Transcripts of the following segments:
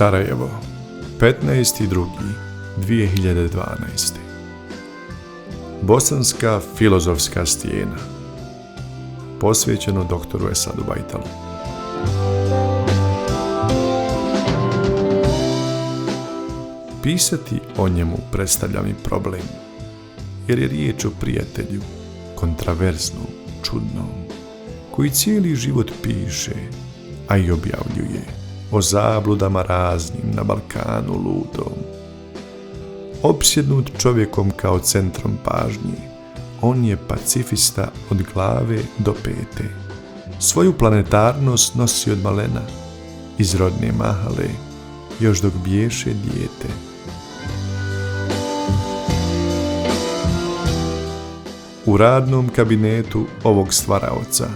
Sarajevo, 15.2.2012. Bosanska filozofska stijena. Posvećeno doktoru Esadu Bajtalu. Pisati o njemu predstavlja mi problem, jer je riječ o prijatelju, kontraverznom, čudnom, koji cijeli život piše, a i objavljuje o zabludama raznim na Balkanu ludom. Opsjednut čovjekom kao centrom pažnje, on je pacifista od glave do pete. Svoju planetarnost nosi od malena, iz rodne mahale, još dok biješe dijete. U radnom kabinetu ovog stvaraoca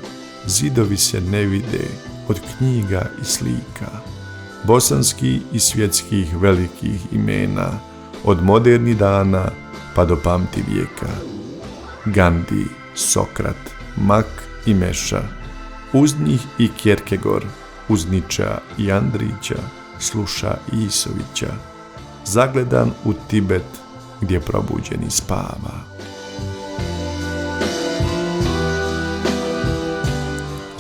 zidovi se ne vide od knjiga i slika, bosanskih i svjetskih velikih imena, od modernih dana pa do pamtivijeka. Gandhi, Sokrat, Mak i Meša, uz njih i Kierkegaard, uz Niča i Andrića, sluša Isovića, zagledan u Tibet gdje probuđeni spava.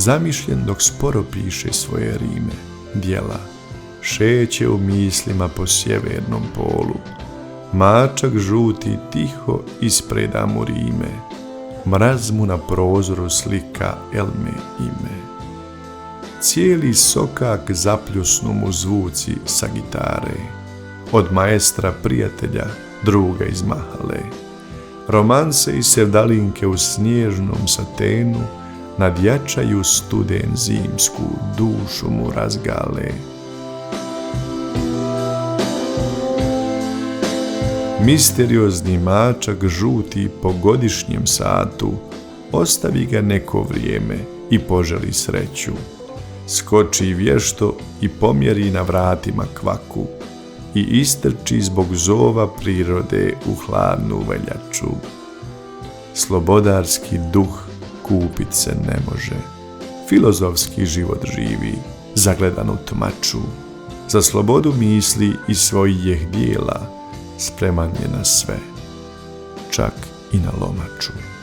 Zamišljen dok sporo piše svoje rime, djela, šeće u mislima po sjevernom polu, mačak žuti tiho ispreda mu rime, mraz mu na prozoru slika Elme ime. Cijeli sokak zapljusnu mu zvuci sa gitare, od maestra prijatelja, druga iz mahale. Romanse i sevdalinke u snježnom satenu nadjačaju studen zimsku, dušu mu razgale. Misteriozni mačak žuti po godišnjem satu, ostavi ga neko vrijeme i poželi sreću. Skoči vješto i pomjeri na vratima kvaku i istrči zbog zova prirode u hladnu veljaču. Slobodarski duh kupit se ne može, filozofski život živi, zagledan u tmaču. Za slobodu misli i svojih dijela spreman je na sve, čak i na lomaču.